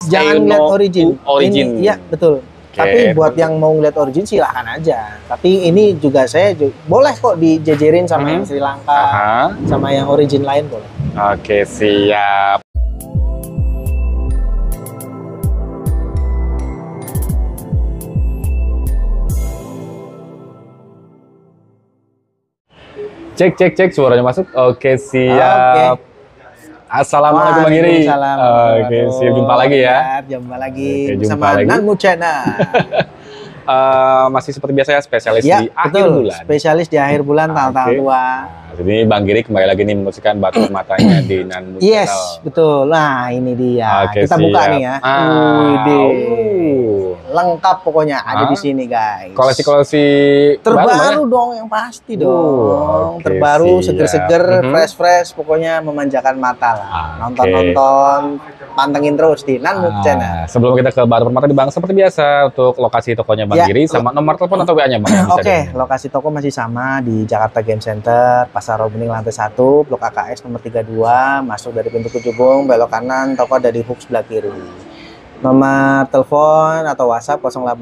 Jangan lihat origin. Origin. Iya, betul. Oke. Tapi buat yang mau ngeliat origin silahkan aja. Tapi ini juga saya boleh kok dijejerin sama yang Sri Lanka, sama yang origin lain boleh. Oke, siap. Cek, suaranya masuk. Oke, siap. Oke. Assalamualaikum Bang Giri. Oke, siap, jumpa lagi ya. Jumpa lagi Jumpa bersama lagi. Nanmu Channel. Masih seperti biasa ya, spesialis Ya, di akhir betul. bulan. Spesialis di akhir bulan tanggal Oke. tua. Nah, ini Bang Giri kembali lagi nih membersihkan batu matanya di Nanmu Yes, Channel. betul. Nah, ini dia. Oke, Kita buka siap. nih ya. Widih. Lengkap pokoknya ada di sini, guys. Koleksi-koleksi terbaru dong yang pasti dong. Oke, Terbaru, siap. seger-seger, fresh-fresh, pokoknya memanjakan mata lah. Oke. Nonton-nonton, pantengin terus di Nanmu Channel. Sebelum kita ke Batu Permata nih Bang, seperti biasa untuk lokasi tokonya Bang Ya. Giri sama nomor telepon atau WA-nya Bang. yang bisa Oke, dihubungi. lokasi toko masih sama di Jakarta Game Center, Pasar Robening lantai 1, Blok AKS nomor 32, masuk dari pintu Kujubung, belok kanan, toko ada di hook sebelah kiri. Nomor telepon atau WhatsApp 085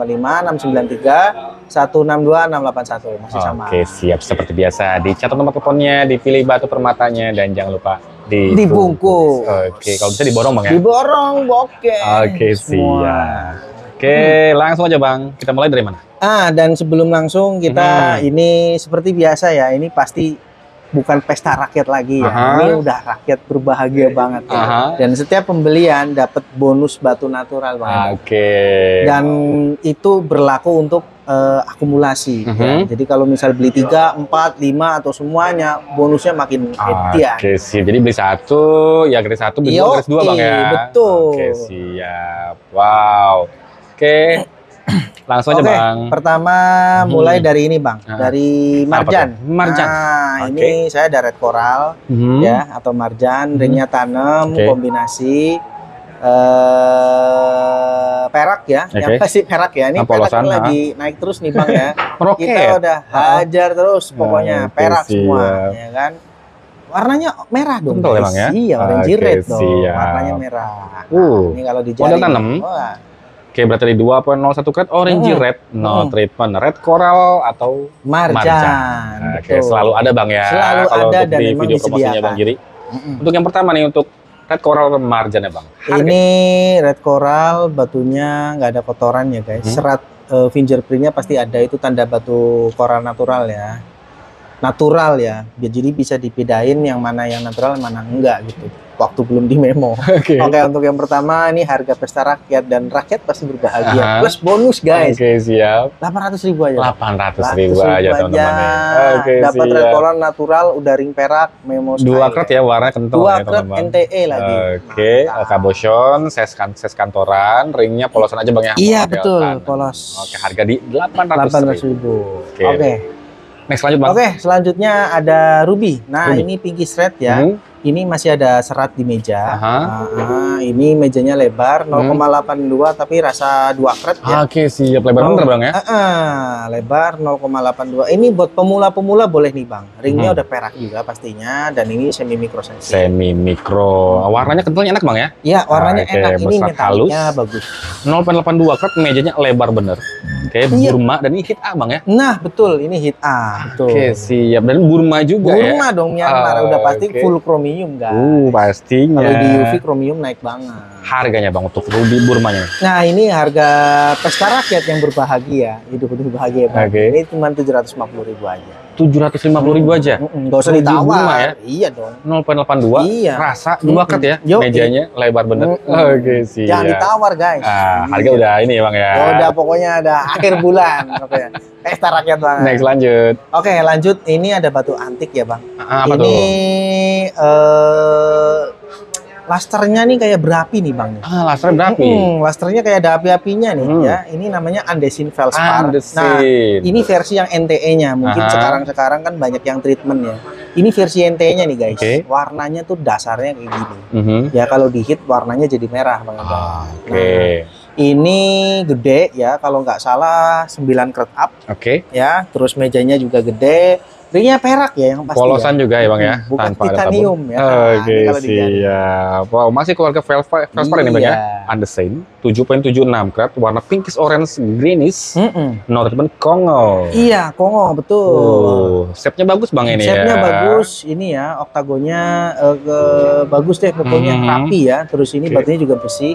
693 162 681 masih sama. Oke, siap seperti biasa. Dicatat nomor teleponnya, dipilih batu permatanya, dan jangan lupa Dibungkus. Oke, kalau bisa diborong Bang ya. Diborong bokeh. Oke, semua. siap. Oke, langsung aja Bang. Kita mulai dari mana? Dan sebelum langsung kita ini seperti biasa ya, ini pasti bukan pesta rakyat lagi ya. Ini udah rakyat berbahagia banget ya. Dan setiap pembelian dapat bonus batu natural Bang. Oke. Dan itu berlaku untuk akumulasi ya. Jadi kalau misal beli 3, 4, 5 atau semuanya bonusnya makin hediah. Oke, siap. Jadi beli satu, ya garis satu, beli dua, garis dua Bang ya. Betul. Oke, siap. Wow. Oke. Langsung aja Bang. Pertama mulai dari ini Bang, dari marjan. Marjan. Nah, ini saya ada red coral ya atau marjan, ringnya tanam, kombinasi perak ya. Yang pasti perak ya. Ini perak kan lagi naik terus nih Bang ya. Kita udah hajar terus pokoknya perak semua ya kan. Warnanya merah dong. Betul Bang ya. Iya, orange red dong. Warnanya merah. Ini kalau di jari. Model tanam. Oke, berarti dari 2.01 karat orange red, no treatment, red coral atau marjan. Oke, selalu ada Bang ya. Selalu kalau ada untuk dan di memang video promosinya Bang Giri. Untuk yang pertama nih, untuk red coral marjan ya Bang. Harga. Ini red coral batunya nggak ada kotoran ya guys. Serat fingerprintnya pasti ada, itu tanda batu coral natural ya. Natural ya. Jadi bisa dibedain yang mana yang natural, mana enggak gitu. Waktu belum di memo. Oke, untuk yang pertama ini harga pesta rakyat dan rakyat pasti berbahagia. Plus bonus guys. Oke, siap. 800.000 aja. 800.000 aja teman-teman. Oke, dapat red coral natural, udah ring perak, memo style. 2 karat ya, warna kental ya teman-teman. 2 karat NTE lagi. Oke, kaboshon, ses kantoran, ringnya polosan aja Bang ya. Iya betul, polos. Oke, harga di 800.000. Oke. Next lanjut Bang. Oke, selanjutnya ada ruby. Nah, ini pinky shred ya. Ini masih ada serat di meja. Ini mejanya lebar 0,82 tapi rasa 2 karat ya. Oke, siap. Lebar bener Bang ya. Lebar 0,82. Ini buat pemula-pemula boleh nih Bang. Ringnya udah perak juga pastinya, dan ini semi mikro sensi. Semi mikro. Warnanya kentalnya enak Bang ya? Iya, warnanya enak. Ini metaliknya bagus. 0,82 karat, mejanya lebar bener. Oke, Burma, dan ini hit A Bang ya. Nah, betul, ini hit A. Betul. Oke, siap. Dan Burma juga ya. Burma dong, Myanmar udah pasti full chromium guys. Pastinya. Kalau di UV chromium naik banget. Harganya Bang untuk ruby Burmanya? Nah, ini harga pesta rakyat yang berbahagia, hidup bahagia Bang. Ini cuma 750.000 aja. 750.000 aja. Nggak usah ditawar ya. Iya dong. 0,82. Iya. Rasa 2 karat ya. Mejanya lebar bener. Oke, siap. Jangan ditawar guys. Harga udah ini Bang ya. Udah pokoknya ada akhir bulan. Pesta rakyat banget. Next lanjut. Oke, lanjut. Ini ada batu antik ya Bang. Apa ini lasternya nih kayak berapi nih Bang. Lasternya berapi. Lasternya kayak ada api-apinya nih ya. Ini namanya Andesin Feldspar. Nah, ini versi yang NTE-nya. Mungkin sekarang kan banyak yang treatment ya. Ini versi NTE-nya nih guys. Warnanya tuh dasarnya kayak gini. Ya kalau di hit warnanya jadi merah Bang. Ini gede ya, kalau nggak salah 9 karat up. Ya, terus mejanya juga gede. Ringnya perak ya yang pasti. Polosan juga ya Bang ya, Bukan tanpa ada titanium tabung. ya. Oke, Ini kalau dijari. siap. Wow, masih keluarga Velspar ini Bang ya. Iya. Undesign 7.76 karat, warna pinkish orange greenish. No treatment Kongo. Iya, Kongo betul. Shape-nya bagus Bang ini ya. Shape-nya bagus, ini ya, oktagonnya bagus deh pokoknya, rapi ya. Terus ini batunya juga bersih.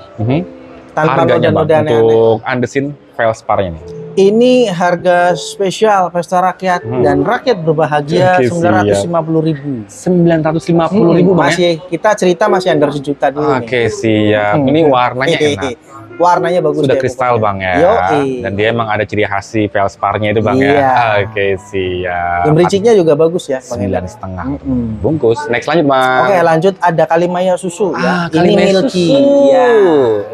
Tanpa Harganya Bang noda-noda aneh-aneh. untuk Undesign Velspar ini. Ini harga spesial pesta rakyat dan rakyat berbahagia Oke, 950.000. 950.000 Bang ya. Masih kita cerita masih under sejuta dulu nih. Oke, siap. Ini warnanya enak. Warnanya bagus Sudah deh kristal pokoknya. Bang ya. Yoi. Dan dia emang ada ciri khas si Velsparnya itu Bang Iya. ya. Oke, siap. Yang bericiknya juga bagus ya, Bang Endar. 9,5 bungkus. Next lanjut Bang. Oke, lanjut ada Kalimaya susu ya. Ini Kalimaya milky. susu. Ya.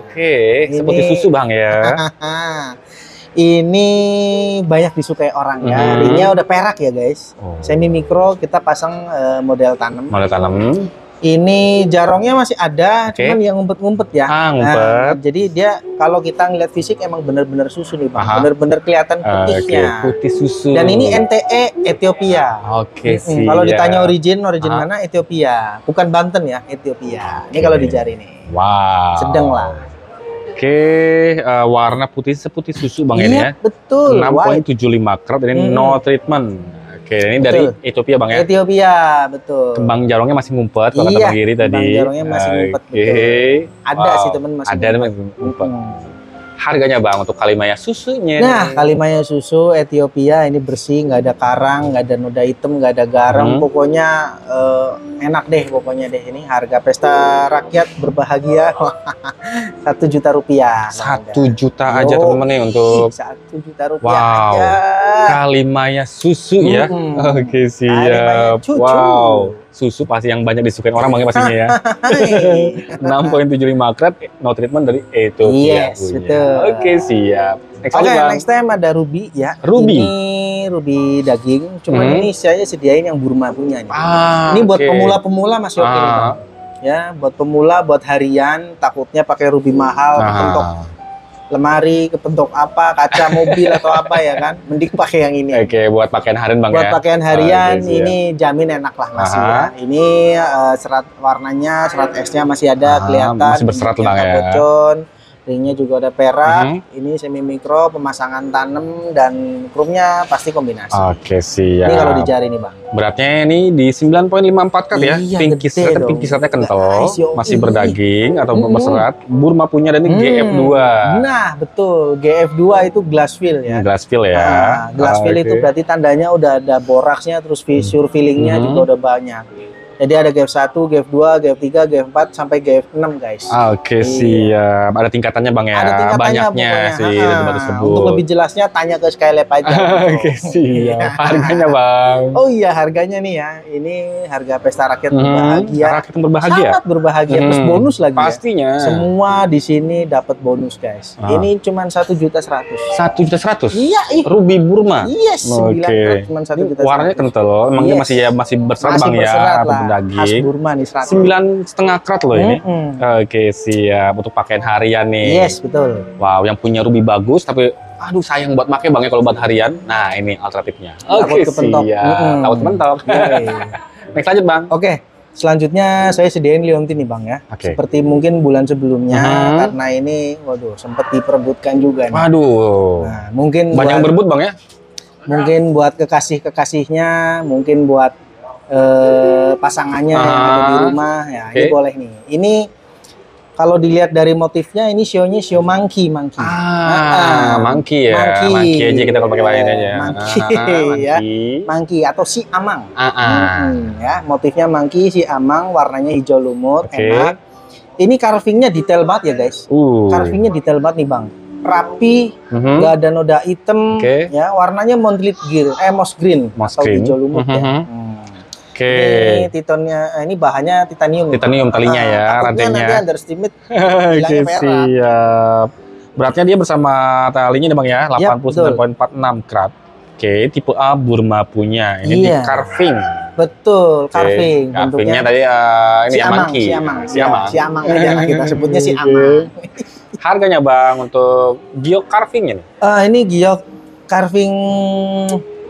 Oke, seperti susu Bang ya. Ini banyak disukai orang ya. Ringnya udah perak ya guys. Semi mikro, kita pasang model tanam. Model tanam. Ini jarongnya masih ada, cuman yang ngumpet-ngumpet ya. Ngumpet. Jadi dia kalau kita ngeliat fisik emang bener-bener susu nih Bang. Bener-bener kelihatan putihnya. Putih susu. Dan ini NTE Ethiopia. Oke sih. Kalau ditanya origin mana? Ethiopia. Bukan Banten ya, Ethiopia. Ini kalau dijari nih. Wow. Sedang lah. Oke, warna putih seputih susu Bang ini ya. Betul. 6.75 karat, ini no treatment. Oke, ini dari Ethiopia Bang ya. Ethiopia, betul. Kembang jarongnya masih ngumpet kalau kata Bang Giri tadi. Kembang jarongnya masih ngumpet, betul. Ada sih temen masih ada ngumpet. Harganya Bang untuk Kalimaya susunya. Nah, Kalimaya susu Ethiopia ini bersih, nggak ada karang, nggak ada noda hitam, nggak ada garam. Pokoknya enak deh pokoknya deh. Ini harga pesta rakyat berbahagia 1 juta rupiah. 1 juta aja teman-teman nih untuk 1 juta rupiah aja. Kalimaya susu ya. Oke, siap. Wow. Susu pasti yang banyak disukai orang Bang ya pastinya ya. 6.75 karat no treatment dari Ethiopia. Yes, betul. Oke, siap. Next time ada Ruby ya. Ruby. Ini Ruby daging, cuman ini saya sediain yang Burma punya nih. Ini buat pemula-pemula masih oke nih Bang. Ya, buat pemula, buat harian, takutnya pakai Ruby mahal, kepentok lemari, kepentok apa, kaca mobil atau apa ya kan. Mending pakai yang ini. Oke, buat pakaian harian Bang buat ya. pakaian harian ini jamin enak lah masih ya. Ini serat warnanya, serat esnya masih ada kelihatan. Masih berserat Bang ya. Bocon. Ringnya juga ada perak, ini semi mikro, pemasangan tanam dan chrome-nya pasti kombinasi. Oke, siap. Ini kalau dijari nih Bang. Beratnya ini di 9.54 kat ya. Iya, pinkisannya kental, masih berdaging atau berserat. Burma punya dan ini GF2. Nah, betul. GF2 itu glass fill ya. Glass fill ya. Nah, glass fill itu berarti tandanya udah ada boraksnya, terus fissure fillingnya juga udah banyak. Jadi ada GF1, GF2, GF3, GF4 sampai GF6 guys. Oke, siap. Ada tingkatannya Bang ya. Ada tingkatannya banyaknya pokoknya. sih batu tersebut. Untuk lebih jelasnya tanya ke Skylab aja. Oke, siap. Harganya Bang. Oh iya, harganya nih ya. Ini harga pesta rakyat berbahagia. Rakyat yang berbahagia. Sangat berbahagia. Terus bonus lagi. Pastinya. Ya. Semua di sini dapat bonus guys. Ini cuma 1.100.000. 1.100.000. Iya, Ruby Burma. Yes, Oke. Cuma 1.100.000. Warnanya kental. Emang dia masih berserat Bang ya. Daging. Khas Burma nih 100. 9,5 karat loh ini. Oke, siap untuk pakaian harian nih. Yes, betul. Wow, yang punya Ruby bagus tapi aduh sayang buat pakai Bang ya kalau buat harian. Nah, ini alternatifnya. Oke, siap. Takut mentok. Next lanjut Bang. Oke. Selanjutnya saya sediain Leontin nih Bang ya. Seperti mungkin bulan sebelumnya karena ini waduh sempat diperebutkan juga nih. Waduh. Nah, mungkin banyak yang berebut Bang ya. Mungkin buat kekasih-kekasihnya, mungkin buat pasangannya yang ada di rumah ya. Ini boleh nih. Ini kalau dilihat dari motifnya ini sionya sio monkey. Monkey ya. Monkey aja kita kalau pakai lain aja. Monkey ya. Monkey atau si amang. Ya, motifnya monkey si amang, warnanya hijau lumut, enak. Ini carvingnya detail banget ya guys. Carvingnya detail banget nih Bang. Rapi, nggak ada noda hitam, ya. Warnanya moss green atau hijau lumut ya. Ini titonnya, ini bahannya titanium. Titanium talinya ya, rantainya. Nanti underestimate. Oke, siap. Beratnya dia bersama talinya nih Bang ya, 89.46 karat. Oke, tipe A Burma punya. Ini di carving. Betul, carving. Carvingnya tadi ini si amang aja kita sebutnya si amang. Harganya Bang untuk giok carvingnya nih? Ini giok carving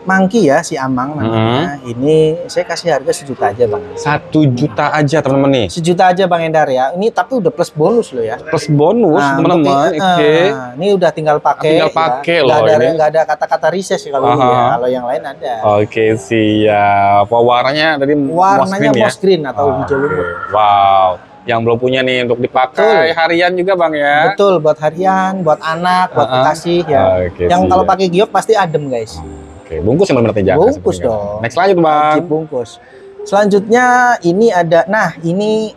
Monkey ya, si Amang namanya. Ini saya kasih harga 1 juta aja Bang. 1 juta aja teman-teman nih. 1 juta aja Bang Endar ya. Ini tapi udah plus bonus loh ya. Plus bonus teman-teman. Oke. Ini udah tinggal pakai. Tinggal pakai ya. loh ini. Nggak ada kata-kata reses ya kalau ini ya. Kalau yang lain ada. Oke, siap. Warnanya tadi warnanya moss green atau hijau lumut. Wow. Yang belum punya nih untuk dipakai harian juga Bang ya. Betul, buat harian, buat anak, buat kekasih ya. Yang kalau pakai giok pasti adem guys. Oke, bungkus yang benar-benar jaga. Bungkus dong. Next lanjut Bang. Wajib bungkus. Selanjutnya ini ada, nah ini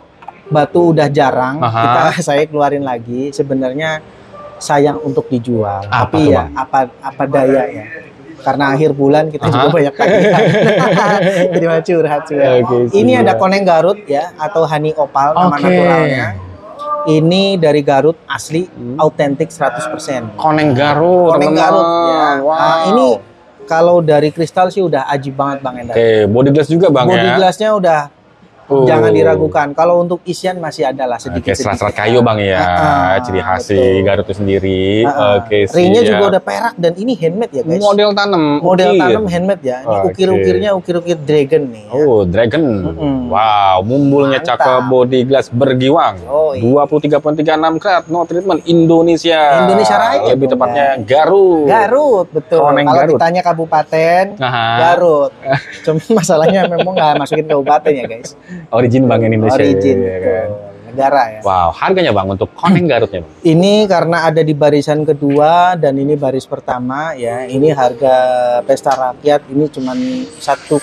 batu udah jarang saya keluarin lagi. Sebenarnya sayang untuk dijual, tapi ya apa daya ya. Karena akhir bulan kita juga banyak tagihan. Jadi mau curhat juga. Ini ada koneng Garut ya, atau honey opal nama naturalnya. Ini dari Garut asli, autentik 100%. Koneng Garut. Koneng Garut ya. Wow. Nah, ini kalau dari kristal sih udah ajib banget Bang Endar. Oke, body glass juga Bang ya. Body glassnya udah jangan diragukan. Kalau untuk isian masih ada lah sedikit. Serat-serat kayu Bang ya, ciri khas Garut itu sendiri. Ringnya juga udah perak dan ini handmade ya guys. Model tanam. Model tanam handmade ya. Ini ukir-ukirnya ukir-ukir dragon nih. Ya. Oh, dragon. Wow, mumbulnya cakep, body glass bergiwang. 23.36 karat, no treatment, Indonesia. Indonesia Raya. Lebih tepatnya Garut. Garut, betul. Kalau ditanya kabupaten, Garut. Cuma masalahnya memang nggak masukin kabupaten ya guys. Origin Bang Indonesia. Origin ya kan? Negara ya. Wow, harganya Bang untuk koneng Garutnya Bang? Ini karena ada di barisan kedua dan ini baris pertama ya. Ini harga pesta rakyat ini cuma 1,6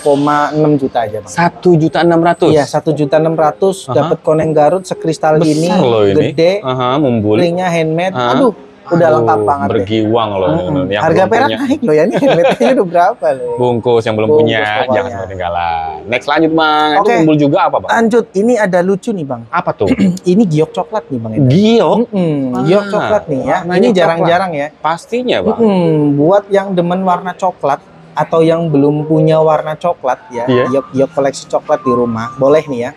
juta aja Bang. 1.600.000. Iya, 1.600.000 dapat koneng Garut sekristal ini, gede, mumbul. ringnya handmade. Aduh, udah lengkap banget. Bergiwang loh. Harga perak naik loh ya, ini handmade-nya udah berapa loh. Bungkus yang belum punya, jangan ketinggalan. Next lanjut Bang, itu mumbul juga apa Bang? Lanjut, ini ada lucu nih Bang. Apa tuh? Ini giok coklat nih Bang. Giok? Giok coklat nih ya, ini jarang-jarang ya. Pastinya Bang. Buat yang demen warna coklat, atau yang belum punya warna coklat ya, giok koleksi coklat di rumah, boleh nih ya.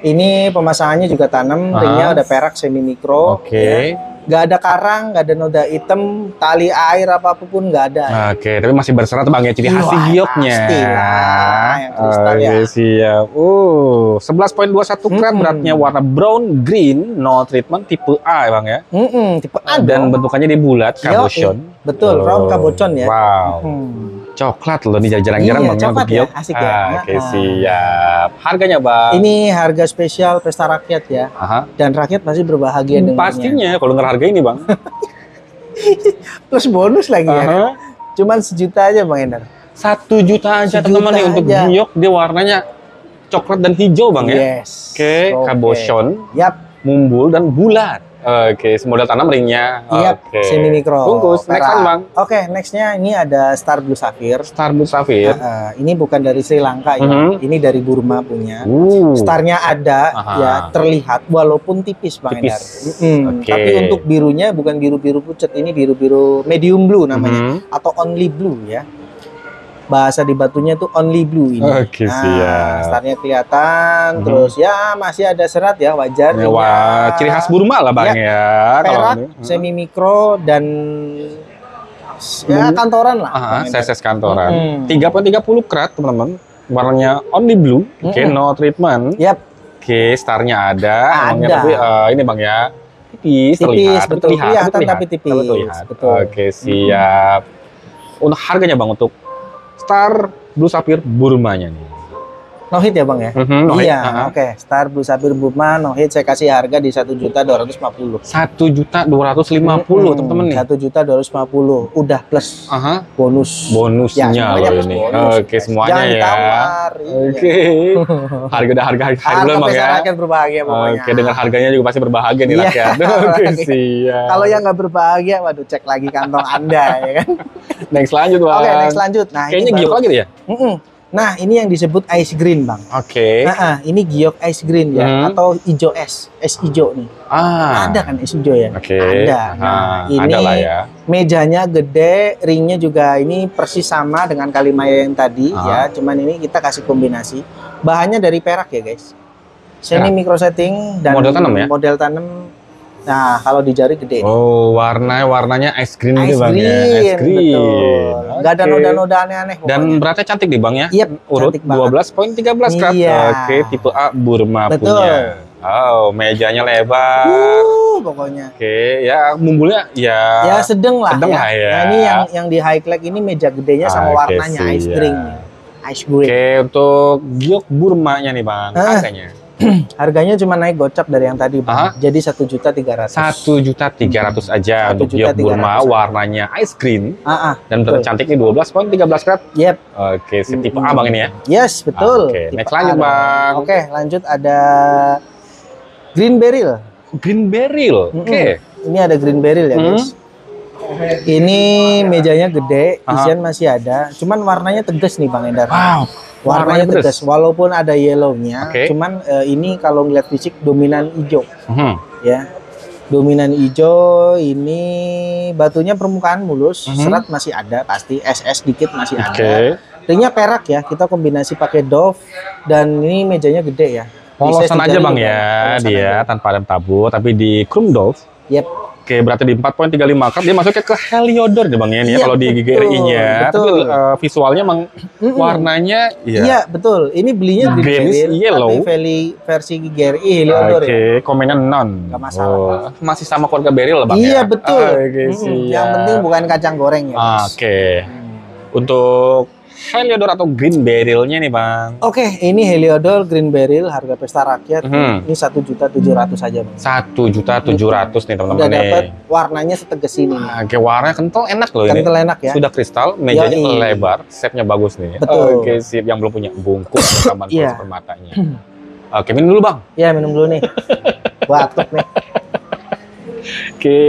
Ini pemasangannya juga tanam, ringnya ada perak semi mikro. Ya. Nggak ada karang, nggak ada noda hitam, tali air apapun nggak ada. Oke, tapi masih berserat Bang ya, ciri khas gioknya. Pastilah, yang kristal ya. Siap. 11.21 karat, beratnya warna brown green, no treatment, tipe A Bang ya. Tipe A dan bentukannya di bulat, cabochon. Betul, round cabochon ya. Wow. Coklat loh, nih jarang-jarang Bang coklat giok. Ya, asik ya. Oke, siap. Harganya Bang? Ini harga spesial pesta rakyat ya. Dan rakyat pasti berbahagia dengannya. Pastinya, kalau dengar harga ini Bang. Plus bonus lagi ya. Cuman 1 juta aja Bang Endar. 1 juta aja teman-teman nih untuk giok, dia warnanya coklat dan hijau Bang ya. Oke, cabochon. Mumbul dan bulat. Oke, model tanam ringnya. Oke. Semi mikro. Bungkus. Next Bang. Oke, nextnya ini ada Star Blue Sapphire. Star Blue Sapphire. Ini bukan dari Sri Lanka ya. Ini dari Burma punya. Starnya ada ya, terlihat walaupun tipis Bang Endar. Tapi untuk birunya bukan biru-biru pucat, ini biru-biru medium blue namanya atau only blue ya. Bahasa di batunya tuh only blue ini. Oke, siap. Starnya kelihatan, terus ya masih ada serat ya, wajar. Wah, ciri khas Burma lah Bang ya. Perak, semi mikro dan ya kantoran lah. Seses kantoran. 3.30 karat teman-teman. Warnanya only blue. Oke, no treatment. Oke, starnya ada. Tapi ini Bang ya. Tipis, terlihat. Betul, kelihatan tapi tipis. Betul. Oke, siap. Untuk harganya Bang untuk Star Blue Sapphire Burmanya nih. No hit ya Bang ya? Iya, oke. Star Blue Sapphire Burma no hit, saya kasih harga di 1.250.000. 1.250 teman-teman nih. 1.250 udah plus bonusnya loh ini. Oke, semuanya jangan ya. Tawar, Oke. Harga udah harga dulu Bang ya. Rakyat berbahagia pokoknya. Oke, dengan harganya juga pasti berbahagia nih rakyat. Oke, siap. Kalau yang nggak berbahagia, waduh cek lagi kantong Anda ya kan. Next lanjut Bang. Oke, next lanjut. Nah, kayaknya giok lagi ya? Nah, ini yang disebut ice green Bang. Oke. Ini giok ice green ya, atau hijau es hijau nih. Ada kan es hijau ya? Ada. Nah, ini ada lah ya. Mejanya gede, ringnya juga ini persis sama dengan Kalimaya yang tadi ya. Cuman ini kita kasih kombinasi. Bahannya dari perak ya guys. Semi micro setting dan model tanam ya? Model tanam Nah, kalau di jari gede. Oh, warnanya ice green gitu Bang ya. Ice green. Betul. Nggak ada noda-noda aneh-aneh pokoknya. Dan beratnya cantik nih Bang ya. Yep, urut 12,13 karat. Iya. Oke, tipe A Burma betul. punya. Oh, mejanya lebar. Pokoknya. Oke, ya mumbulnya ya sedang lah ya. Nah, ini yang di high clack ini meja gedenya sama warnanya ice green. Ice green. Oke, untuk giok Burmanya nih Bang, harganya? Harganya cuma naik gocap dari yang tadi Bang. Jadi 1.300.000. 1.300.000 aja untuk giok Burma warnanya ice green. Dan tercantiknya 12,13 karat. Yep. Oke, tipe A Bang ini ya. Yes, betul. Oke, next lanjut Bang. Oke, lanjut ada Green Beryl. Green Beryl. Oke. Ini ada Green Beryl ya, guys. Ini mejanya gede, isian masih ada. Cuman warnanya tegas nih Bang Endar. Wow. Warnanya tegas, walaupun ada yellownya. Cuman ini kalau ngeliat fisik dominan hijau. Ya. Dominan hijau, ini batunya permukaan mulus, serat masih ada pasti, SS dikit masih ada. Ringnya perak ya, kita kombinasi pakai Dove dan ini mejanya gede ya. Polosan aja Bang ya, dia tanpa rem tabu, tapi di chrome Dove. Yep. Oke, berarti di 4,35 karat dia masuknya ke Heliodor nih Bang ya, ya kalau di GRI-nya. Tapi visualnya emang warnanya iya betul. Ini belinya Green Yellow. Tapi versi GRI Heliodor ya. Oke, komennya non. Gak masalah. Masih sama keluarga Beryl Bang ya? Iya, betul. Yang penting bukan kacang goreng ya. Oke. Untuk Heliodor atau Green Beryl-nya nih Bang. Oke, ini Heliodor Green Beryl harga pesta rakyat. Ini 1.700.000 aja Bang. 1.700.000 nih teman-teman. Udah dapat warnanya setegas ini. Oke, warnanya kental enak loh ini. Kental enak ya. Sudah kristal, mejanya lebar, shape-nya bagus nih. Betul. Oke, sip. Yang belum punya bungkus rekaman permatanya. Oke, minum dulu Bang. Iya, minum dulu nih. Batuk nih. Oke.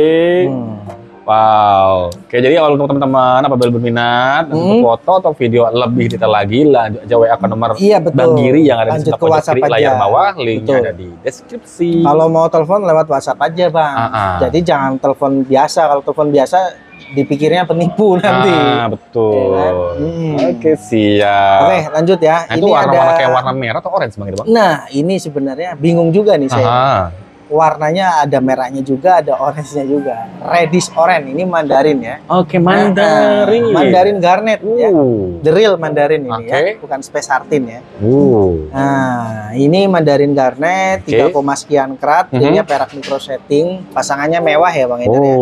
Wow. Oke, jadi kalau untuk teman-teman apabila berminat untuk foto atau video lebih detail lagi, lanjut aja WA ke nomor Bang Giri yang ada di sebelah pojok kiri layar bawah, linknya ada di deskripsi. Kalau mau telepon lewat WhatsApp aja Bang. Jadi jangan telepon biasa. Kalau telepon biasa dipikirnya penipu nanti. Betul. Oke, siap. Oke, lanjut ya. Nah, ini warna-warna kayak warna merah atau orange Bang itu Bang? Nah, ini sebenarnya bingung juga nih saya. Warnanya ada merahnya juga, ada orange-nya juga. Reddish orange, ini mandarin ya. Oke, mandarin. Mandarin garnet ya. The real mandarin ini ya, bukan space sartin ya. Nah, ini mandarin garnet, 3, sekian karat, dia perak micro setting, pasangannya mewah ya Bang Eder ya.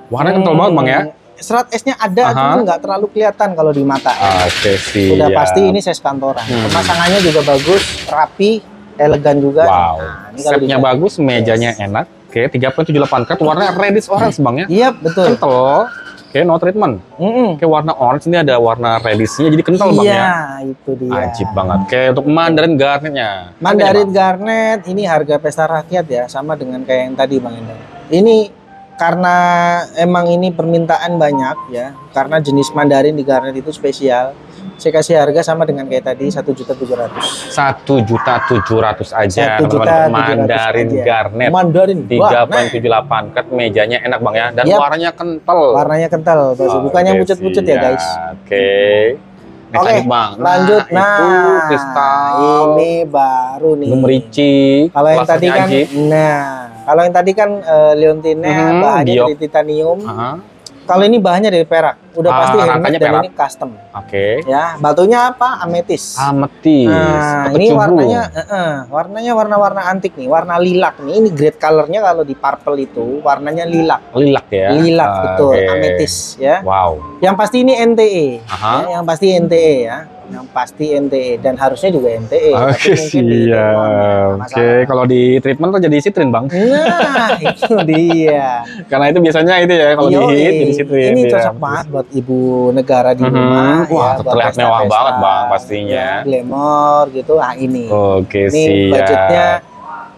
Warnanya kental banget Bang ya. Serat esnya ada, cuma nggak terlalu kelihatan kalau di mata. Oke, siap. Udah pasti ini size kantoran. Pemasangannya juga bagus, rapi, elegan juga. Wow. Shape-nya bagus, mejanya enak. Oke, 3,78 karat, warna reddish orange Bang ya. Iya, betul. Kental. Oke, no treatment. Oke, warna orange ini ada warna reddish-nya jadi kental Bang ya. Iya, itu dia. Ajib banget. Oke, untuk mandarin garnetnya. Mandarin garnet ini harga pesta rakyat ya, sama dengan kayak yang tadi Bang Endar. Ini karena emang ini permintaan banyak ya, karena jenis mandarin di garnet itu spesial. Saya kasih harga sama dengan kayak tadi 1.700.000. 1.700.000 aja untuk mandarin garnet. Mandarin 3,78 karat, mejanya enak Bang ya, dan warnanya kental. Warnanya kental, bukan yang pucet-pucet ya guys. Oke. Oke, Bang. lanjut. Itu kristal. Ini baru nih. Gemerici. Kalau yang tadi kan, kalau yang tadi kan Leontina bahannya dari titanium. Kalau ini bahannya dari perak, udah pasti hermet dan ini custom. Oke. Ya, batunya apa? Ametis. Ametis. Nah, ini warnanya warna-warna antik nih, warna lilac nih. Ini grade colornya kalau di purple itu warnanya lilac. Lilac ya. Lilac betul, ametis ya. Wow. Yang pasti ini NTE. Ya, yang pasti NTE ya. Yang pasti NTE dan harusnya juga NTE. Oke, siap. Oke, kalau di treatment tuh jadi citrin Bang. Nah, itu dia. Karena itu biasanya itu ya kalau di hit jadi citrin. Ini cocok banget buat ibu negara di rumah. Wah, terlihat mewah banget Bang pastinya. Glamour gitu. Ah ini. Oke, ini siap. Budgetnya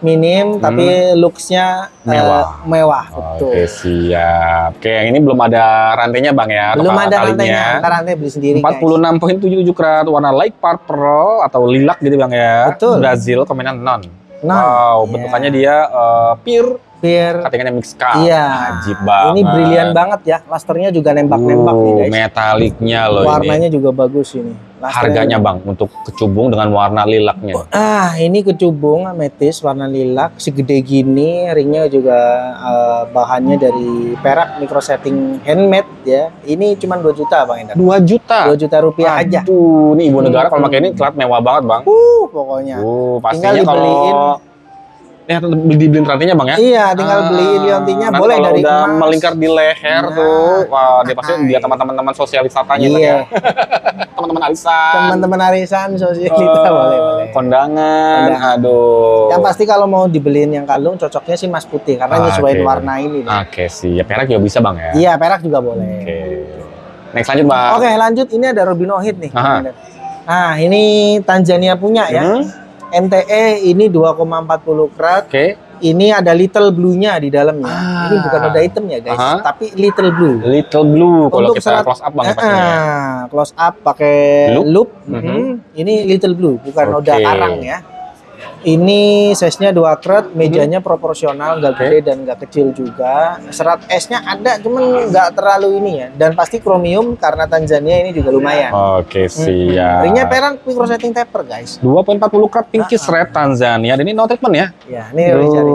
minim tapi looks-nya mewah. Betul. Oke, siap. Oke, yang ini belum ada rantainya Bang ya. Belum ada rantainya. Rantai beli sendiri 46,77 karat, warna light purple atau lilac gitu Bang ya. Betul. Brazil komenan non. Wow, bentukannya dia pure. Katingannya mix cup. Iya. Ajib banget. Ini brilian banget ya. Lusternya juga nembak-nembak nih guys. Metaliknya loh. Warnanya juga bagus ini. Harganya Bang untuk kecubung dengan warna lilaknya. Ini kecubung ametis warna lilak segede gini, ringnya juga bahannya dari perak micro setting handmade ya. Ini cuma 2 juta Bang Endar. 2 juta? 2 juta rupiah aja. Tuh, nih ibu negara kalau pakai ini telat mewah banget Bang. Pokoknya. Pastinya kalau dibeliin rantinya Bang ya? Iya, tinggal beliin liontinya boleh dari udah emas. Melingkar di leher tuh, wah dia pasti dia teman-teman sosial wisatanya ya. Teman-teman arisan. Teman-teman arisan sosialita boleh. Kondangan, aduh. Yang pasti kalau mau dibeliin yang kalung cocoknya sih emas putih karena nyesuaiin warna ini. Oke sih, ya perak juga bisa Bang ya? Iya, perak juga boleh. Oke. Next lanjut Bang. Oke, lanjut ini ada Ruby No Hit nih. Nah, ini Tanzania punya ya. MTE ini 2,40 karat. Ini ada little blue-nya di dalamnya. Ini bukan noda hitamnya guys, tapi little blue. Little blue kalau kita close up Bang close up pakai loop. Ini little blue, bukan noda karang ya. Ini size-nya 2 karat, mejanya proporsional, nggak gede dan nggak kecil juga. Serat S-nya ada, cuman nggak terlalu ini ya. Dan pasti kromium karena Tanzania ini juga lumayan. Oke, siap. Ringnya perak micro setting taper guys. 2,40 karat pinky thread Tanzania. Dan ini no treatment ya? Ya, ini cari.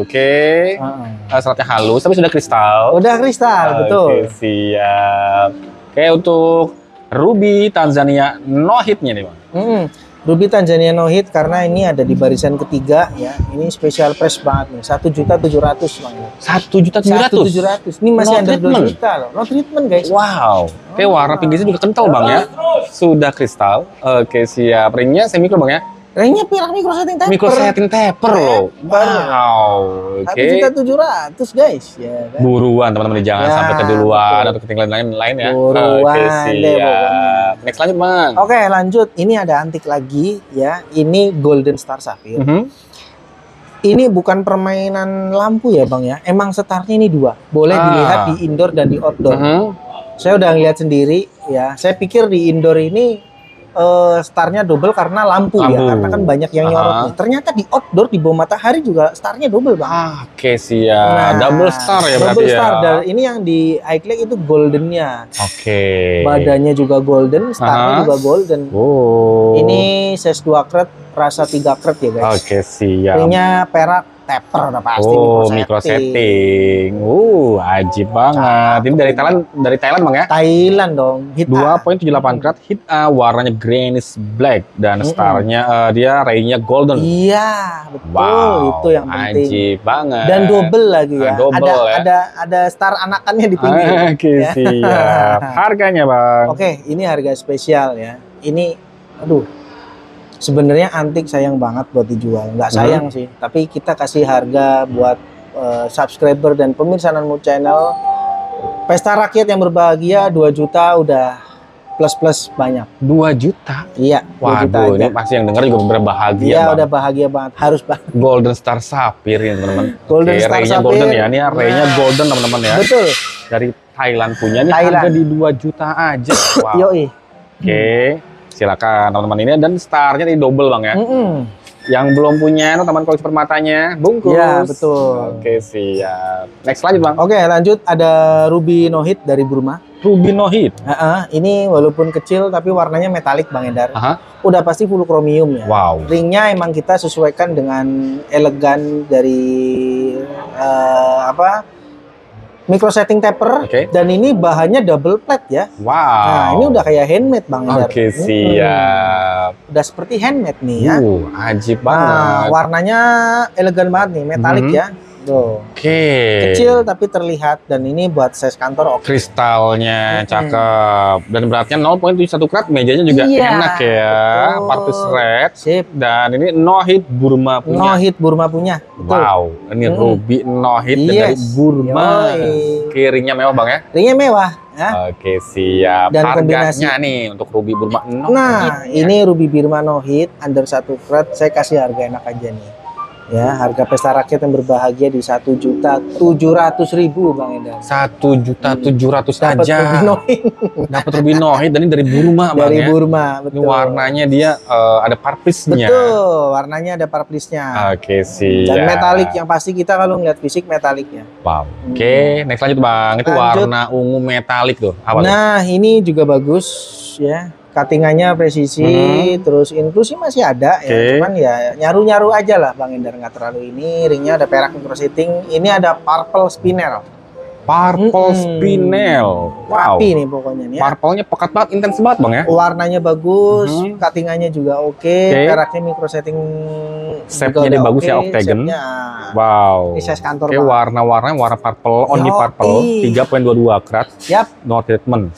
Oke. Seratnya halus, tapi sudah kristal. Udah kristal, betul. Oke, siap. Oke, untuk Ruby Tanzania no hit-nya nih Bang. Ruby Tanzania no hit karena ini ada di barisan ketiga ya. Ini special price banget nih. 1.700.000 Bang. 1.700.000. Ini masih under 2 juta loh. No treatment guys. Wow. Oke, warna pinggirnya juga kental Bang ya. Sudah kristal. Oke, siap. Ringnya semi mikro Bang ya. Ringnya perak micro setting taper. Micro setting taper loh. Wow. Oke. 1.700.000 guys. Ya, kan? Buruan teman-teman, jangan sampai keduluan atau ketinggalan lain ya. Buruan deh pokoknya. Next lanjut Bang. Oke, lanjut. Ini ada antik lagi ya. Ini Golden Star Sapphire. Ini bukan permainan lampu ya Bang ya. Emang setarnya ini 2. Boleh dilihat di indoor dan di outdoor. Saya udah ngeliat sendiri ya. Saya pikir di indoor ini starnya double karena lampu ya, karena kan banyak yang nyorot nih. Ternyata di outdoor di bawah matahari juga starnya double Bang. Oke, siap. Nah, double star ya berarti ya. Double star. Dan ini yang di iClick itu goldennya. Oke. Badannya juga golden, starnya juga golden. Ini size 2 karat, rasa 3 karat ya guys. Oke, siap. Ringnya perak taper udah pasti. Micro setting. Ajib banget. Ini dari Thailand Bang ya? Thailand dong. Hit 2.78 karat, hit A, warnanya greenish black dan starnya dia raynya golden. Iya, betul. Wow, itu yang penting. Ajib banget. Dan double lagi ya. Double ada star anakannya di pinggir. Oke, siap. Harganya Bang. Oke, ini harga spesial ya. Ini aduh. Sebenarnya antik sayang banget buat dijual. Nggak sayang sih, tapi kita kasih harga buat subscriber dan pemirsa Nanmu Channel. Pesta rakyat yang berbahagia 2 juta udah plus banyak. 2 juta? Iya, 2 juta ini pasti yang dengar juga berbahagia. Iya, udah bahagia banget. Harus banget. Golden Star Sapphire ya teman-teman. Golden Star Sapphire. Golden ya, ini raynya golden teman-teman ya. Betul. Dari Thailand punya, ini harga di 2 juta aja. Wow. Yoi. Oke. Silakan teman-teman, ini dan starnya di double Bang ya. Yang belum punya teman koleksi permatanya bungkus. Ya betul. Oke, siap. Next lanjut Bang. Oke, lanjut ada Ruby No Hit dari Burma. Ruby No Hit. Ini walaupun kecil tapi warnanya metalik Bang Endar. Udah pasti full kromium ya. Wow. Ringnya emang kita sesuaikan dengan elegan dari micro setting taper. Dan ini bahannya double plate ya. Wow. Nah, ini udah kayak handmade Bang Endar. Oke, siap. Udah seperti handmade nih ya. Ajib banget. Warnanya elegan banget nih, metalik ya. Tuh. Kecil tapi terlihat, dan ini buat size kantor oke. Kristalnya cakep dan beratnya 0.71 karat, mejanya juga enak ya. Partus red. Sip. Dan ini No Hit Burma punya. No Hit Burma punya. Betul. Wow, ini Ruby No Hit dari Burma. Ringnya mewah Bang ya? Ringnya mewah. Ya. Oke, siap. Dan harganya kombinasi nih untuk Ruby Burma No Hit. Ini Ruby Burma No Hit under 1 karat, saya kasih harga enak aja nih. Ya, harga pesta rakyat yang berbahagia di 1.700.000 Bang Endar. 1.700.000 aja. Dapat Ruby No Hit dan ini dari Burma Bang ya. Dari Burma, Ini betul. warnanya dia ada parplisnya. Betul, warnanya ada parplisnya. Oke, siap. Dan metalik yang pasti kita kalau ngeliat fisik metaliknya. Wow. Oke, next lanjut Bang. Itu warna ungu metalik tuh. Apa ini juga bagus ya. Cuttingannya presisi, terus inklusi masih ada ya, cuman ya nyaru-nyaru aja lah Bang Endar, nggak terlalu ini. Ringnya ada perak micro setting, ini ada purple spinel. Purple spinel, wow. Rapi nih pokoknya nih. Ya. Purple-nya pekat banget, intens banget Bang ya. Warnanya bagus, cuttingannya juga oke. Peraknya micro setting. Shape-nya dia bagus ya, octagon. Wow. Ini size kantor. Oke, warna-warnanya warna purple, only purple, 3.22 karat. Yap. No treatment.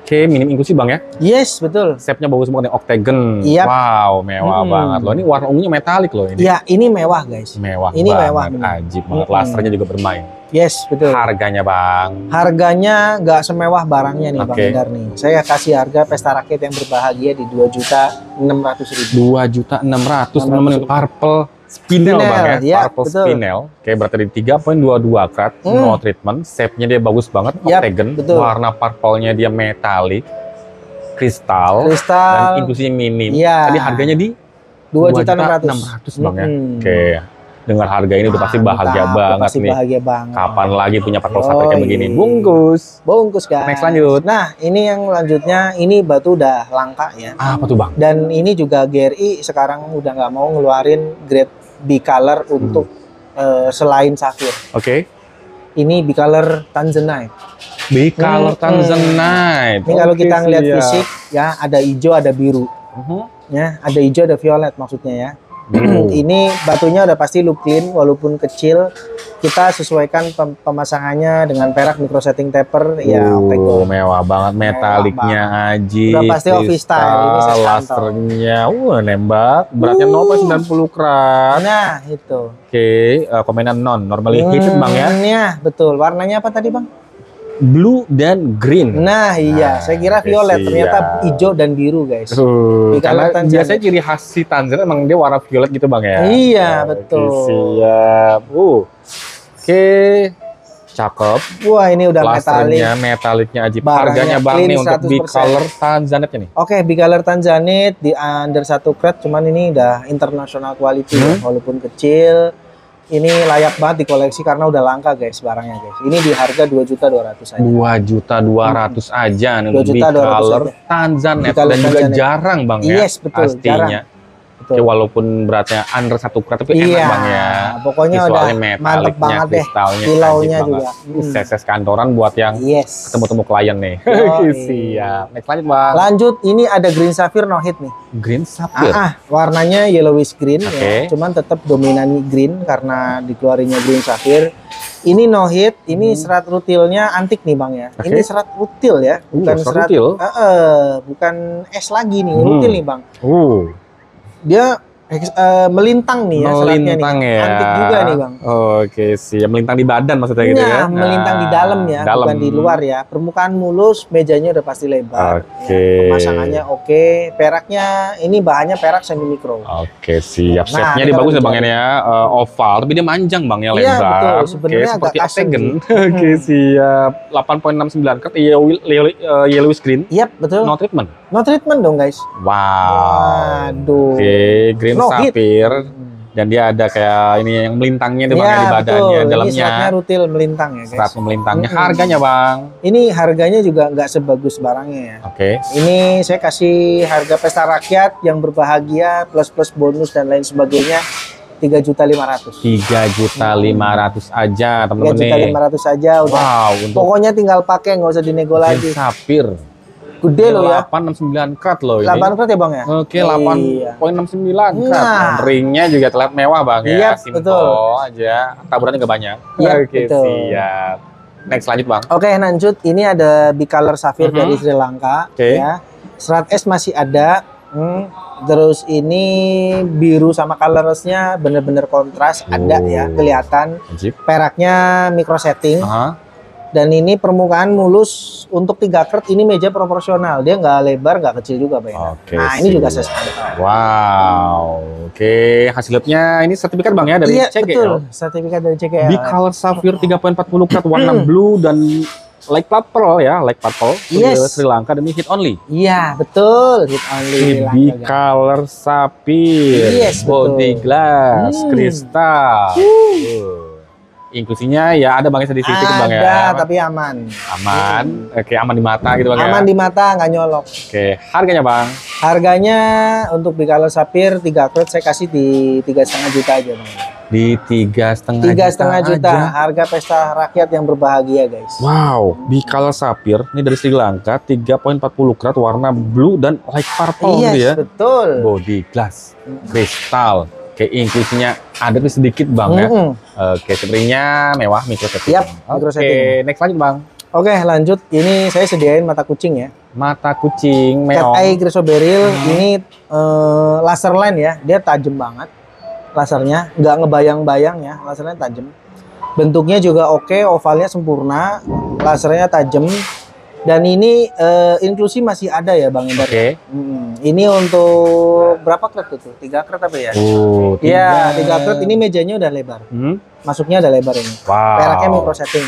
Oke, minim inklusi Bang ya? Yes, betul. Shape-nya bagus banget nih, octagon. Yep. Wow, mewah banget loh. Ini warna ungunya metalik loh ini. Ya, ini mewah guys. Mewah ini banget, mewah. Ajib banget. Lasernya juga bermain. Yes, betul. Harganya Bang? Harganya nggak semewah barangnya nih Bang Endar nih. Saya kasih harga pesta rakyat yang berbahagia di 2.600.000. 2.600.000 teman-teman. Purple spinel Bang ya, purple betul. Spinel. Oke, berarti di 3.22 karat, no treatment. Shape-nya dia bagus banget, octagon. Warna purple-nya dia metalik, kristal, dan inklusinya minim. Tadi harganya di 2.600.000 Bang ya. Oke, dengan harga ini udah pasti bahagia banget nih. Bahagia banget. Kapan lagi punya purple sapphire kayak begini? Bungkus. Bungkus guys. Next lanjut. Nah, ini yang lanjutnya, ini batu udah langka ya. Apa tuh Bang? Dan ini juga GRI sekarang udah nggak mau ngeluarin grade bicolor untuk selain safir. Oke. Ini bicolor tanzanite. Bicolor tanzanite. Ini kalau kita ngeliat fisik ya, ada hijau, ada biru. Ya, ada hijau, ada violet maksudnya ya. Ini batunya udah pasti look clean, walaupun kecil. Kita sesuaikan pemasangannya dengan perak micro setting taper. Ya, octagon. Mewah banget, metaliknya aja. Udah pasti office style. Ini lasernya, nembak. Beratnya 0.90 karat. Nah, itu. Oke, komenan normally heated Bang ya. Ya, betul. Warnanya apa tadi Bang? Blue dan green. Nah iya, saya kira violet, ternyata hijau dan biru guys. Karena biasanya ciri khas si Tanzan emang dia warna violet gitu Bang ya. Iya betul. Siap. Oke, cakep. Wah ini udah metaliknya ajib. Harganya Bang nih untuk bicolor tanzanite nih. Oke, bicolor tanzanite di under 1 karat, cuman ini udah international quality walaupun kecil. Ini layak banget dikoleksi karena udah langka guys barangnya guys. Ini di harga 2.200.000 aja. 2.200.000 aja nih untuk bicolor tanzanite dan juga jarang Bang ya. Yes betul, pastinya. Oke, walaupun beratnya under 1 karat tapi enak Bang ya. Pokoknya udah mantep banget deh. Kilaunya juga. Ses kantoran buat yang ketemu-temu klien nih. Siap. Next lanjut Bang. Lanjut, ini ada green sapphire no hit nih. Green sapphire. Warnanya yellowish green ya. Cuman tetap dominan green karena dikeluarinnya green sapphire. Ini no hit, ini serat rutilnya antik nih Bang ya. Ini serat rutil ya, bukan serat rutil. Bukan es lagi nih, rutil nih Bang. Dia melintang nih ya, melintang nih. Ya. Antik juga nih Bang. Oke sih, melintang di badan maksudnya gitu ya. Melintang di dalam ya, bukan di luar ya. Permukaan mulus, mejanya udah pasti lebar. Pemasangannya oke. Peraknya ini bahannya perak semi mikro. Oke, siap. Shape-nya dia bagus ya Bang ini ya, oval, tapi dia manjang Bang ya, lebar. Iya betul, sebenarnya seperti octagon. Oke, siap. 8.69 karat yellowish green. Yap, betul. No treatment. No treatment dong guys. Wow. Waduh. Oke, green sapphire. Dan dia ada kayak ini yang melintangnya di badannya, dalamnya. Ini seratnya rutil melintang ya guys. Serat melintangnya. Harganya Bang? Ini harganya juga nggak sebagus barangnya ya. Oke. Ini saya kasih harga pesta rakyat yang berbahagia plus bonus dan lain sebagainya. 3.500.000. 3.500.000 aja teman-teman nih. 3.500.000 aja udah. Wow, pokoknya tinggal pakai, nggak usah dinego lagi. Sapphire. Gede loh ya. 869 karat loh ini. 8 karat ya Bang ya? Oke, 8.69 karat. Ringnya juga terlihat mewah Bang ya. Simple aja. Taburannya nggak banyak. Oke, siap. Next lanjut Bang. Oke, lanjut. Ini ada bicolor sapphire dari Sri Lanka. Ya. Serat es masih ada. Terus ini biru sama colorless-nya bener-bener kontras, ada ya, kelihatan. Peraknya micro setting. Dan ini permukaan mulus untuk 3 karat, ini meja proporsional. Dia nggak lebar, nggak kecil juga Bang. Nah, ini juga size kantor. Wow. Oke, hasilnya ini sertifikat Bang ya dari CGL. Betul, sertifikat dari CGL. Bicolor sapphire 3.40 karat warna blue dan light purple ya, light purple. Sri Lanka dan ini hit only. Iya, betul, hit only. Bicolor sapphire, body glass, kristal. inklusinya ya ada Bang sedikit Bang ya. Ada, tapi aman. Aman. Oke, aman di mata gitu Bang ya. Aman di mata, nggak nyolok. Oke, harganya Bang? Harganya untuk Bicolor Sapphire 3 karat saya kasih di 3,5 juta aja Bang. Di 3,5 juta harga pesta rakyat yang berbahagia guys. Wow, Bicolor Sapphire ini dari Sri Lanka 3,40 karat warna blue dan light purple gitu ya. Betul. Body glass, kristal. Oke, inklusinya ada tuh sedikit Bang ya. Oke, sepertinya mewah micro setting. Yap, micro setting. Oke, next lanjut Bang. Oke, lanjut. Ini saya sediain mata kucing ya. Mata kucing meong. Cat eye chrysoberyl ini laser line ya. Dia tajam banget. Lasernya nggak ngebayang-bayang ya, lasernya tajam. Bentuknya juga oke, ovalnya sempurna, lasernya tajam. Dan ini inklusi masih ada ya Bang Indar. Oke. Ini untuk berapa karat itu? 3 karat apa ya? Oh, iya, 3 karat. Ini mejanya udah lebar. Masuknya udah lebar ini. Wow. Peraknya micro setting.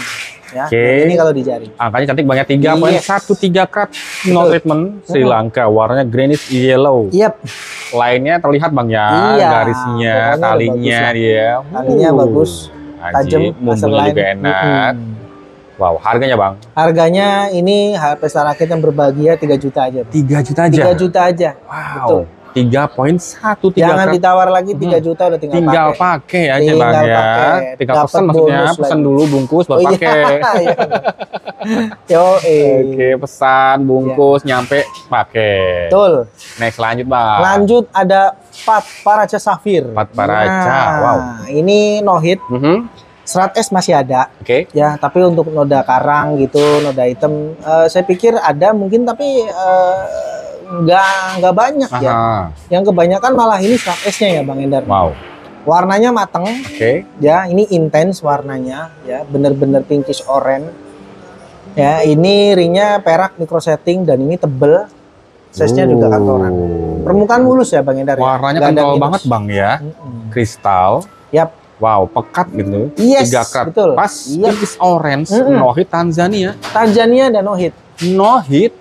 Ya, ini kalau di jari. Angkanya cantik banget 3,13 karat no treatment Sri Lanka, warnanya greenish yellow. Yap. Lainnya terlihat Bang ya, garisnya, talinya dia. Talinya bagus, tajam, mumbunya juga enak. Wow, harganya Bang? Harganya ini pesta rakyat yang berbahagia 3 juta aja. 3 juta aja? 3 juta aja. Wow. Betul. 3,13. Jangan ditawar lagi 3 juta udah tinggal pakai aja Bang ya. Tinggal pesan maksudnya, pesan dulu bungkus baru pakai. Oke, pesan bungkus nyampe pakai. Betul. Next lanjut Bang. Lanjut ada Patparaca Sapphire. Patparaca. Wow. Ini no hit. Serat es masih ada, ya. Tapi untuk noda karang gitu, noda hitam, saya pikir ada mungkin, tapi nggak banyak ya. Yang kebanyakan malah ini serat esnya ya Bang Endar. Wow. Warnanya mateng, ya. Ini intens warnanya, ya. Bener-bener pinkish orange. Ya, ini ringnya perak micro setting dan ini tebel. Size-nya juga kantoran. Permukaan mulus ya Bang Endar. Warnanya kental banget Bang ya. Kristal. Yap. Wow, pekat gitu. 3 karat. Betul. Pas pinkish orange, no hit Tanzania. Tanzania dan no hit. No hit.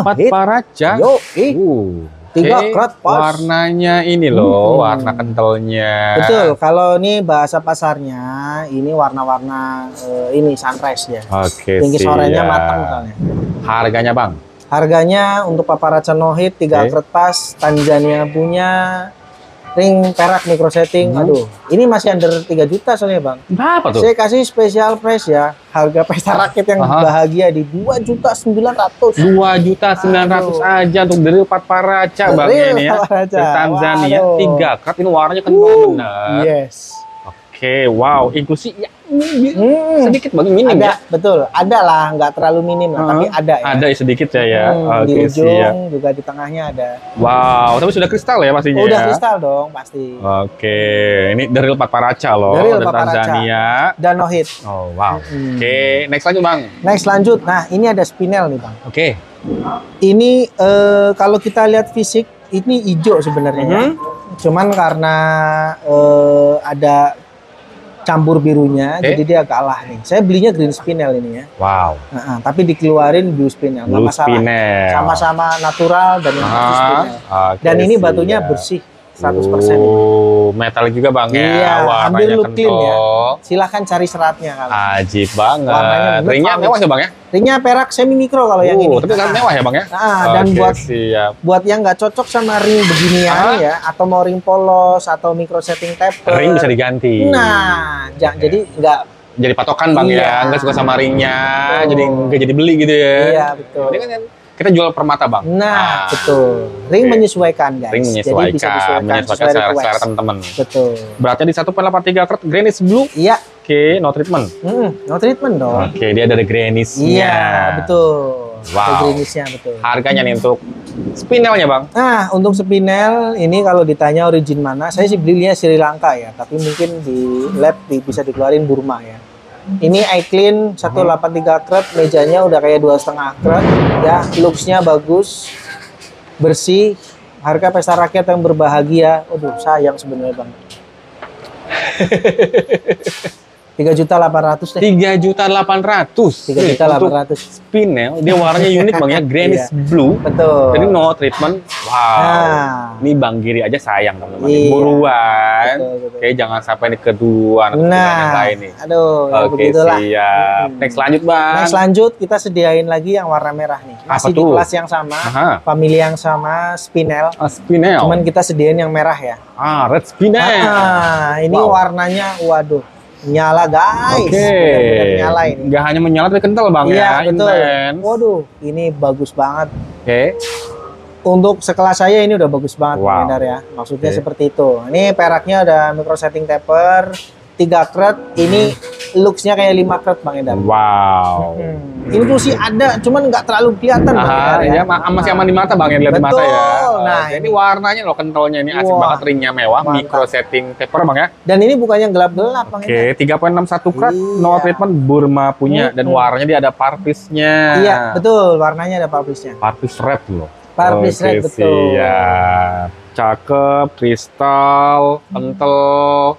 Patparaca. Yo, 3 karat pas. Warnanya ini loh, warna kentalnya. Betul. Kalau ini bahasa pasarnya, ini warna-warna ini sunrise ya. Oke. Pinkish orange-nya matang misalnya. Harganya Bang? Harganya untuk Patparaca no hit 3 karat pas, Tanzania punya. Ring perak micro setting, aduh, ini masih under 3 juta soalnya Bang. Berapa tuh? Saya kasih special price ya, harga pesta rakyat yang bahagia di 2.900.000. 2.900.000 aja untuk dari Patparaca Bang ini ya. Di Tanzania, 3 karat ini warnanya kan benar. Yes. Oke, wow, inklusi ya sedikit Bang, minim ada, ya? Betul, ada lah, nggak terlalu minim lah, tapi ada ya. Ada sedikit ya. Di ujung juga di tengahnya ada. Wow, tapi sudah kristal ya pastinya. Udah kristal dong pasti. Oke, ini dari Patparaca loh, dari Tanzania. Dan no hit. Oh wow. Oke, next lanjut Bang. Next lanjut, nah ini ada spinel nih Bang. Oke. Ini kalau kita lihat fisik, ini hijau sebenarnya ya. Cuman karena ada campur birunya, jadi dia kalah nih. Saya belinya green spinel ini ya. Wow. Tapi dikeluarin blue spinel, nggak masalah. Sama-sama natural dan yang blue spinel. Dan ini batunya bersih 100%. Metalik juga Bang ya. Iya, hampir look clean ya. Silahkan cari seratnya kalau. Ajib banget. Ringnya mewah ya Bang ya? Ringnya perak semi mikro kalau yang ini. Tapi kan mewah ya Bang ya? Dan buat yang nggak cocok sama ring beginian ya, atau mau ring polos atau micro setting taper. Ring bisa diganti. Nah, jadi nggak jadi patokan Bang ya, nggak suka sama ringnya, jadi nggak jadi beli gitu ya. Iya betul. Ini kan kita jual permata Bang. Nah, betul. Ring menyesuaikan guys. Ring menyesuaikan, jadi bisa menyesuaikan selera teman-teman. Betul. Beratnya di 1,83 karat greenish blue. Iya. Oke, no treatment. No treatment dong. Oke, dia ada greenish-nya. Iya, betul. Wow. Ada greenish-nya betul. Harganya nih untuk spinelnya Bang? Nah, untuk spinel ini kalau ditanya origin mana, saya sih belinya Sri Lanka ya, tapi mungkin di lab bisa dikeluarin Burma ya. Ini iClean 183 karat, mejanya udah kayak 2,5 karat ya, looks-nya bagus, bersih, harga pesta rakyat yang berbahagia. Aduh, sayang sebenarnya Bang. 3.800.000 deh. 3.800.000. 3.800.000. Spinel, dia warnanya unik Bang ya, greenish blue. Betul. Jadi no treatment. Wow. Ini Bang Giri aja sayang teman-teman. Buruan. Betul. Oke, jangan sampai ini keduluan atau yang lain nih. Aduh, ya oke, begitulah. Siap. Next lanjut Bang. Next lanjut kita sediain lagi yang warna merah nih. Masih di kelas yang sama, family yang sama, Spinel. Spinel. Cuman kita sediain yang merah ya. Red Spinel. Ini warnanya, waduh, nyala guys. Benar-benar nyala ini. Nggak hanya menyala tapi kental Bang ya. Betul. Intense. Waduh, ini bagus banget. Oke. Untuk sekelas saya ini udah bagus banget Bang Endar ya. Maksudnya seperti itu. Ini peraknya ada micro setting taper, 3 kret. Ini looks-nya kayak 5 kret Bang Endar. Wow. Inklusi ada, cuman nggak terlalu kelihatan Bang Endar ya. Masih aman di mata Bang ya, lihat di mata ya. Nah, ini warnanya loh, kentalnya ini asik banget, ringnya mewah, micro setting taper Bang ya. Dan ini bukannya gelap-gelap Bang Endar. 3.61 kret, no treatment, Burma punya, dan warnanya dia ada parpisnya. Iya, betul, warnanya ada parpisnya. Parpis red loh. Parpis red, betul. Siap. Cakep, kristal, kental.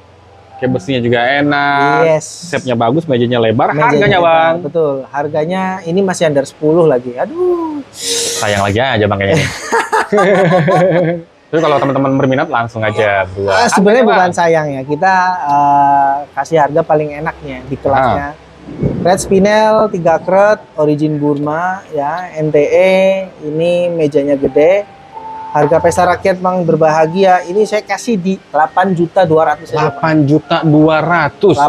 Kayak besinya juga enak, shape-nya bagus, mejanya lebar, harganya Bang. Betul, harganya ini masih under 10 lagi. Aduh. Sayang lagi aja Bang kayaknya. Tapi kalau teman-teman berminat langsung aja buat. Sebenarnya bukan sayang ya, kita kasih harga paling enaknya di kelasnya. Red Spinel 3 kret, origin Burma ya, NTE, ini mejanya gede. Harga pesta rakyat Bang berbahagia, ini saya kasih di 8.200.000. 8.200.000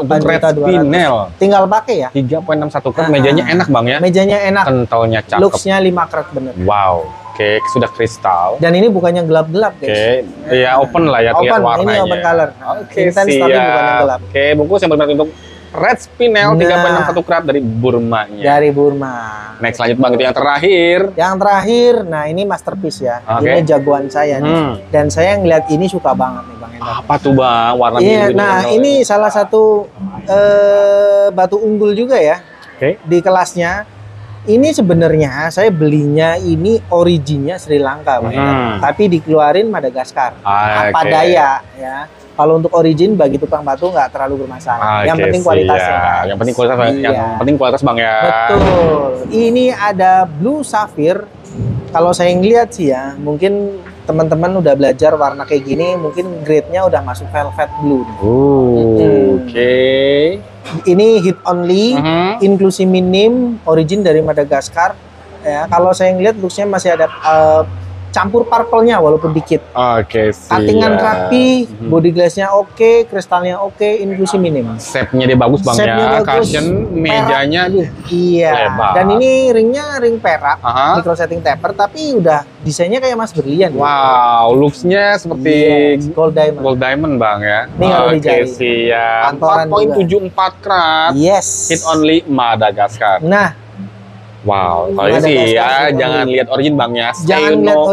untuk Red Spinel. Tinggal pakai ya. 3.61 kret, mejanya enak Bang ya. Mejanya enak. Kentalnya cakep. Looks-nya 5 kret bener. Wow. Oke, sudah kristal. Dan ini bukannya gelap-gelap guys. Oke, ya open lah ya, lihat warnanya. Ini open color. Oke, siap. Tapi bukannya gelap. Oke, bungkus yang berminat untuk Red Spinel 3.61 kret dari Burmanya. Dari Burma. Next lanjut Bang, itu yang terakhir. Yang terakhir, nah ini masterpiece ya. Ini jagoan saya nih. Dan saya ngeliat ini suka banget nih Bang Endar. Apa tuh Bang? Warna biru. Nah, ini salah satu batu unggul juga ya. Di kelasnya. Ini sebenarnya saya belinya ini originnya Sri Lanka Bang Endar. Tapi dikeluarin Madagaskar. Apa daya ya. Kalau untuk origin bagi tukang batu nggak terlalu bermasalah. Yang penting kualitasnya. Kan? Yang penting kualitas, yang penting kualitas Bang ya. Betul. Ini ada Blue Sapphire. Kalau saya ngeliat sih ya, mungkin teman-teman udah belajar warna kayak gini, mungkin grade-nya udah masuk velvet blue. Oke. Ini hit only, inklusi minim, origin dari Madagaskar. Ya, kalau saya ngeliat looks-nya masih ada campur purple-nya walaupun dikit. Oke, cutting-an rapi, body glass-nya oke, kristalnya oke, inklusi minim. Shape-nya dia bagus Bang ya. Cushion, mejanya tuh. Iya. Lebar. Dan ini ringnya ring perak, micro setting taper, tapi udah desainnya kayak mas berlian. Wow, looks-nya seperti gold diamond. Gold diamond Bang ya. Ini kalau di jari. Siap. 4.74 krat. Yes. Hit only Madagaskar. Nah. Wow, kalau ini sih ya jangan lihat origin Bang ya. Jangan lihat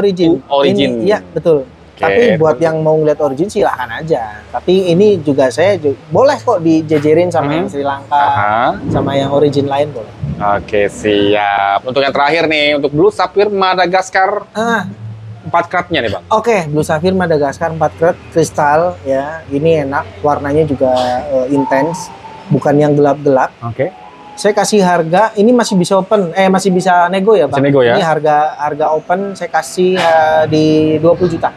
origin. Iya, betul. Okay. Tapi buat yang mau ngeliat origin silahkan aja. Tapi ini juga saya boleh kok dijejerin sama yang Sri Lanka, sama yang origin lain boleh. Oke, siap. Untuk yang terakhir nih, untuk Blue Sapphire Madagaskar. 4 kratnya nih Bang. Oke, Blue Sapphire Madagaskar 4 krat kristal ya. Ini enak, warnanya juga intens, bukan yang gelap-gelap. Oke. Saya kasih harga, ini masih bisa open, masih bisa nego ya Bang. Bisa nego ya? Ini harga open saya kasih di 20 juta.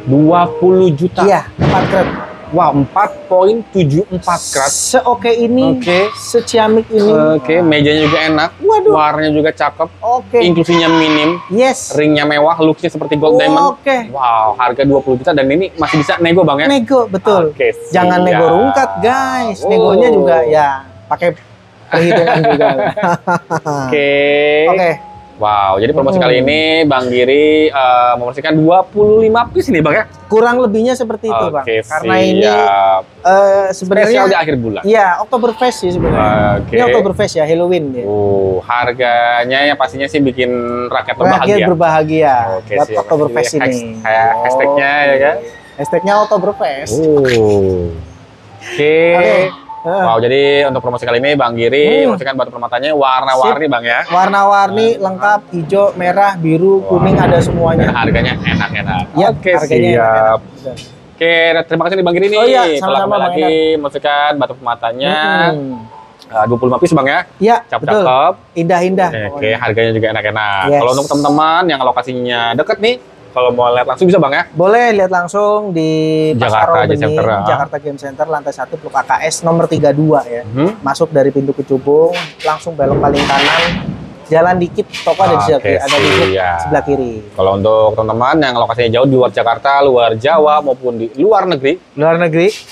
20 juta? Iya, 4 krat. Wow, 4.74 krat. Seoke ini, seciamik ini. Oke, mejanya juga enak. Waduh. Warnanya juga cakep. Oke. Inklusinya minim. Yes. Ringnya mewah, looksnya seperti gold diamond. Oke. Wow, harga 20 juta dan ini masih bisa nego Bang ya? Nego, betul. Oke, jangan nego rungkat guys. Negonya juga ya pakai perhitungan juga. Oke. Wow, jadi promosi kali ini Bang Giri mempromosikan 25 piece nih Bang ya? Kurang lebihnya seperti itu Bang. Karena ini sebenarnya spesial di akhir bulan. Iya, Oktoberfest sih sebenarnya. Ini Oktoberfest ya, Halloween ya. Harganya yang pastinya sih bikin rakyat berbahagia. Rakyat berbahagia. Buat Oktoberfest ini. Hashtagnya ya kan? Hashtagnya Oktoberfest. Oke. Wow, jadi untuk promosi kali ini Bang Giri mempromosikan batu permatanya warna-warni Bang ya. Warna-warni lengkap, hijau, merah, biru, kuning ada semuanya. Dan harganya enak-enak. Ya, Oke, harganya siap. enak. Oke, terima kasih nih Bang Giri nih. Oh iya, telah kembali lagi masukkan batu matanya. 25 piece Bang ya? Iya, cakep-cakep. Indah-indah. Oke, harganya juga enak-enak. Kalau untuk teman-teman yang lokasinya deket nih, kalau mau lihat langsung bisa Bang ya? Boleh lihat langsung di Jakarta Game Center. Jakarta Game Center lantai 1 Blok AKS nomor 32 ya. Masuk dari pintu Kecubung, langsung belok paling kanan. Jalan dikit, toko ada di sebelah kiri. Kalau untuk teman-teman yang lokasinya jauh di luar Jakarta, luar Jawa maupun di luar negeri,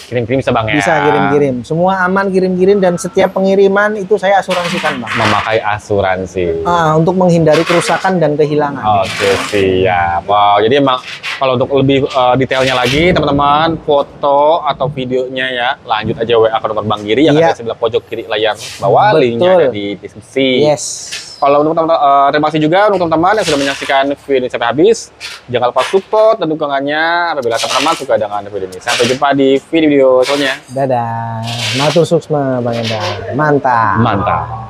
kirim-kirim bisa Bang ya? Bisa kirim-kirim, semua aman kirim-kirim dan setiap pengiriman itu saya asuransikan Bang. Memakai asuransi. Untuk menghindari kerusakan dan kehilangan. Oke, siap. Wow, jadi emang kalau untuk lebih detailnya lagi teman-teman, foto atau videonya ya, lanjut aja WA ke nomor Bang Giri yang ada di sebelah pojok kiri layar bawah, linknya ada di deskripsi. Yes. Kalau untuk teman-teman, terima kasih juga untuk teman-teman yang sudah menyaksikan video ini sampai habis. Jangan lupa support dan dukungannya apabila teman-teman suka dengan video ini. Sampai jumpa di video selanjutnya. Dadah. Matur suksma Bang Endar. Mantap. Mantap.